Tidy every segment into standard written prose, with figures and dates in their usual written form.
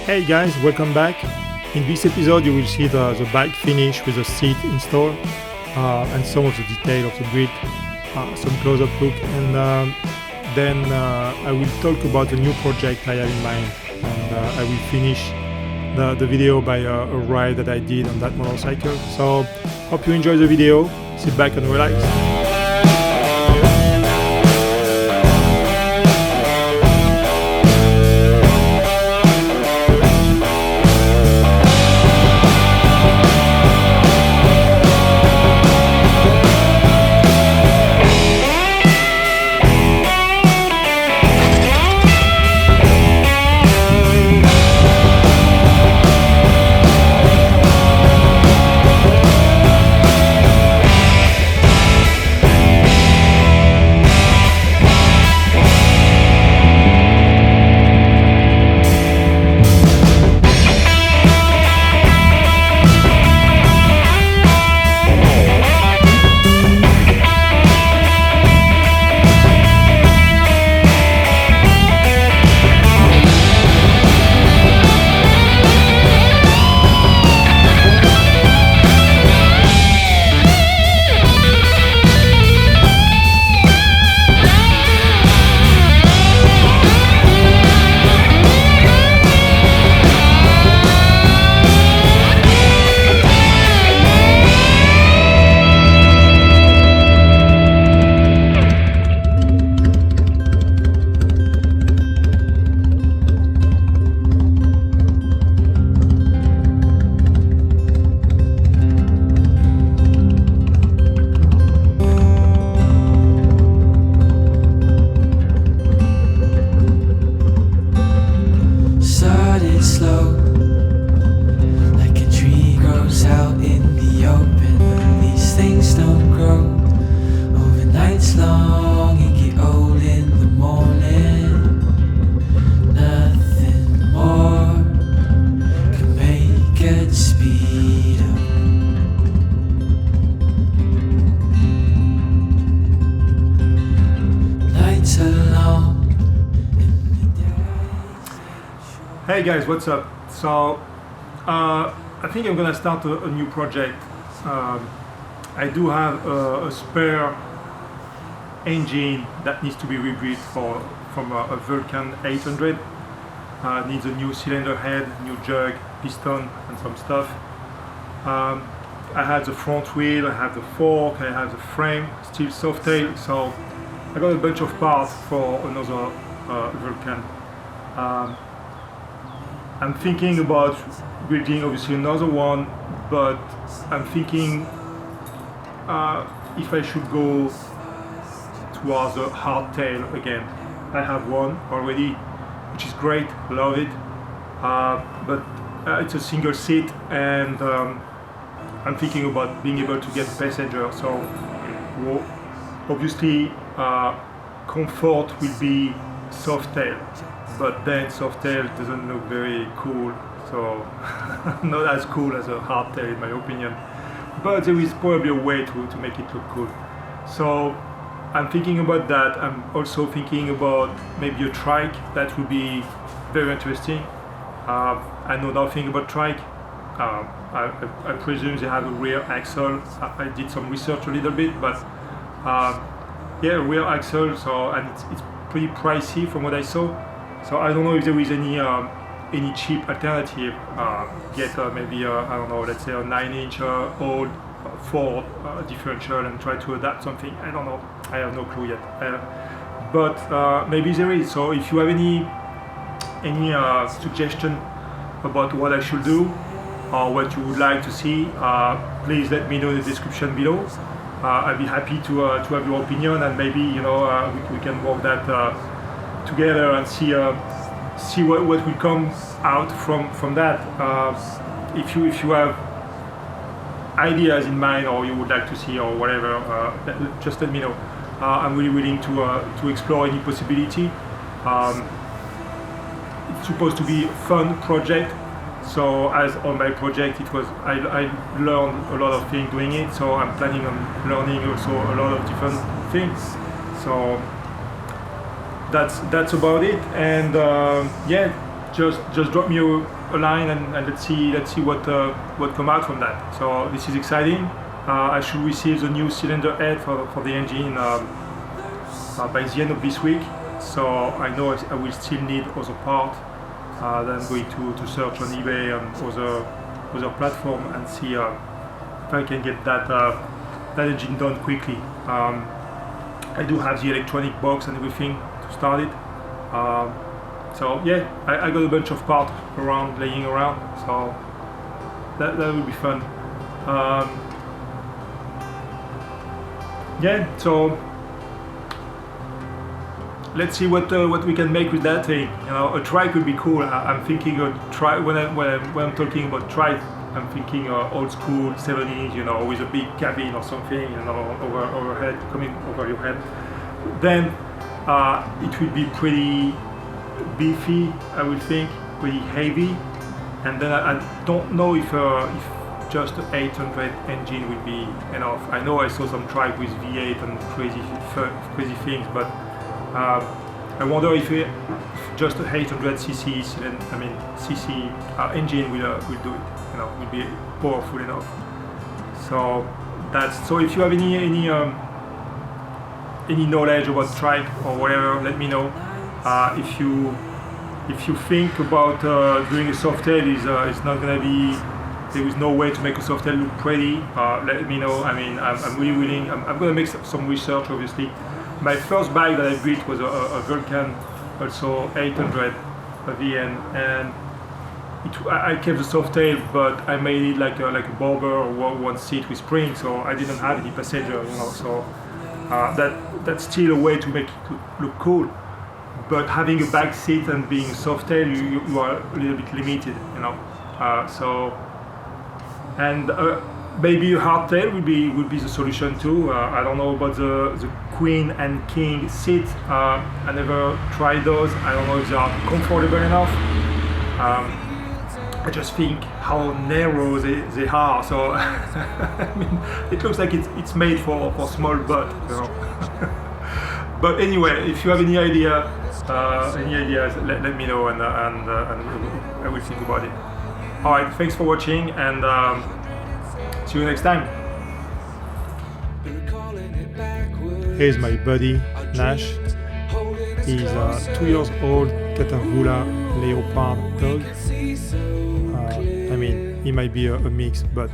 Hey guys, welcome back. In this episode you will see the bike finish with the seat installed and some of the detail of the grid, some close-up look, and then I will talk about the new project I have in mind, and I will finish the video by a ride that I did on that motorcycle. So hope you enjoy the video, sit back and relax. Hey guys, what's up? So I think I'm gonna start a new project. I do have a spare engine that needs to be rebuilt from a VN800. Needs a new cylinder head, new jug, piston, and some stuff. I have the front wheel, I have the fork, I have the frame, still soft tail. So I got a bunch of parts for another Vulcan. I'm thinking about building obviously another one, but I'm thinking if I should go towards a hardtail again. I have one already, which is great, love it, but it's a single seat, and I'm thinking about being able to get a passenger. So obviously comfort will be soft tail, but then soft tail doesn't look very cool, so not as cool as a hardtail in my opinion, but there is probably a way to make it look cool. So I'm thinking about that. I'm also thinking about maybe a trike. That would be very interesting. I know nothing about trike. I presume they have a rear axle. I did some research a little bit, but yeah, rear axle, so, and it's pretty pricey from what I saw. So I don't know if there is any cheap alternative. Get maybe I don't know, let's say a 9-inch old Ford differential and try to adapt something. I don't know. I have no clue yet. But maybe there is. So if you have any suggestion about what I should do or what you would like to see, please let me know in the description below. I'd be happy to have your opinion, and maybe we can work that together and see what will come out from that. If you have ideas in mind or you would like to see or whatever, just let me know. I'm really willing to explore any possibility. It's supposed to be a fun project. So as on my project, I learned a lot of things doing it. So I'm planning on learning also a lot of different things. So that's about it. And yeah, just drop me a line and let's see what come out from that. So this is exciting. I should receive the new cylinder head for the engine by the end of this week. So I know I will still need other parts. Then I'm going to search on eBay and other platform and see if I can get that engine done quickly. I do have the electronic box and everything to start it. So yeah, I got a bunch of parts laying around, so that will be fun. Yeah, so let's see what we can make with that thing. You know, a trike would be cool. I'm thinking a trike when I'm talking about trike. I'm thinking old school 70s, you know, with a big cabin or something, you know, overhead, coming over your head. Then it would be pretty beefy, I would think, pretty heavy. And then I don't know if just an 800 engine would be enough. I know I saw some trike with V8 and crazy things, but I wonder if just a 800cc engine will do it. You know, will be powerful enough. So if you have any knowledge about trike or whatever, let me know. If you think about doing a softail is not gonna be, there is no way to make a softail look pretty, let me know. I mean, I'm really willing. I'm gonna make some research, obviously. My first bike that I built was a Vulcan, also 800, a VN, and I kept the softail, but I made it like a bobber or one seat with spring, so I didn't have any passenger, you know. So that's still a way to make it look cool. But having a back seat and being softail, you are a little bit limited, you know. Maybe a hardtail would be the solution too. I don't know about the queen and king seat. I never tried those. I don't know if they are comfortable enough. I just think how narrow they are. So I mean, it looks like it's made for small butt, you know. But anyway, if you have any ideas, let me know, and I will think about it. All right, thanks for watching, and see you next time. Here's my buddy Nash. He's a 2 years old Catahoula Leopard dog. I mean, he might be a mix, but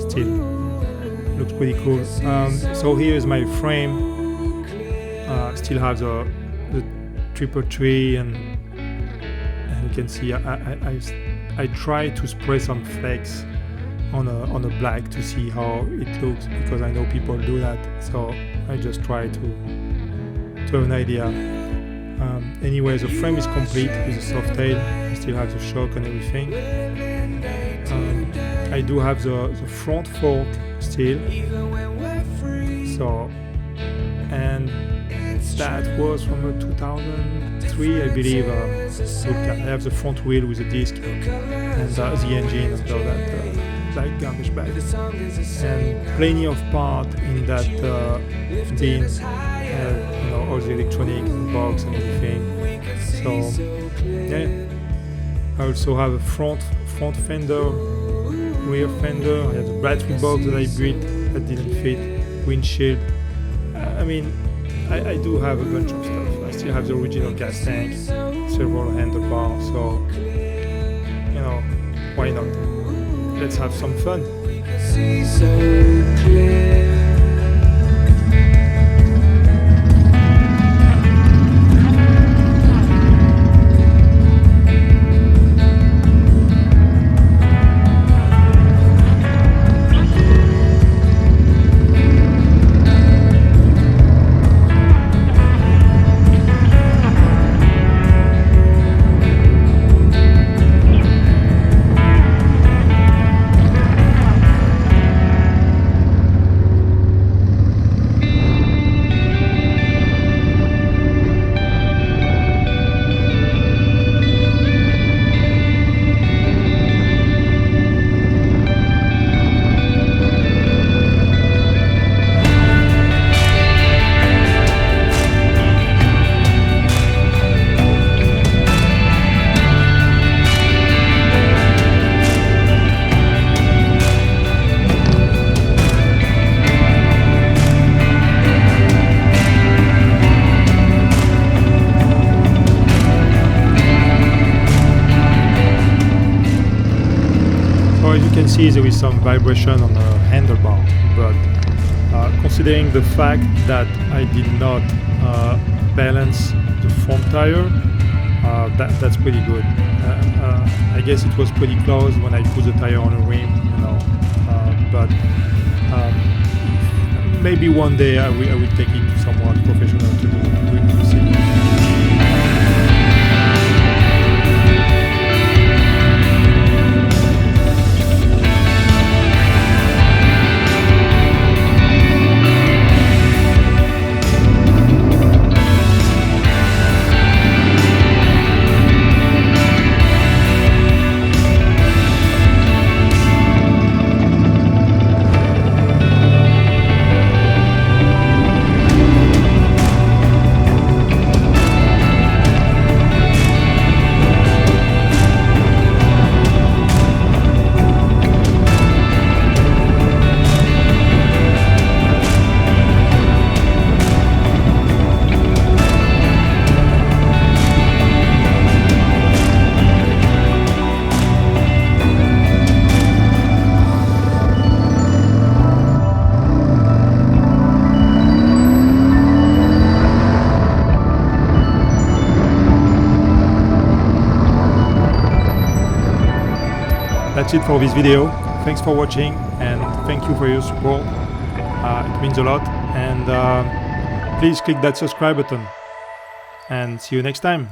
still looks pretty cool. So here is my frame. Still have the triple tree, and you can see I try to spray some flakes on a black to see how it looks, because I know people do that. So I just try to have an idea. Anyway, the frame is complete with the softail. I still have the shock and everything. I do have the front fork still. So, and that was from a 2003, I believe. I have the front wheel with the disc and the engine after that black garbage bag, and plenty of parts in that bin. You know, all the electronic box and everything. So yeah, I also have a front fender, rear fender. I have the battery box that I built that didn't fit, windshield. I mean, I do have a bunch of stuff. I still have the original gas tank, several handlebars, so you know, why not? Let's have some fun. See so clear. as you can see, there is some vibration on the handlebar, but considering the fact that I did not balance the front tire, that's pretty good. I guess it was pretty close when I put the tire on a rim, you know, but maybe one day I will take it to someone professional to do. We'll see. That's it for this video. Thanks for watching and thank you for your support. It means a lot, and please click that subscribe button and see you next time.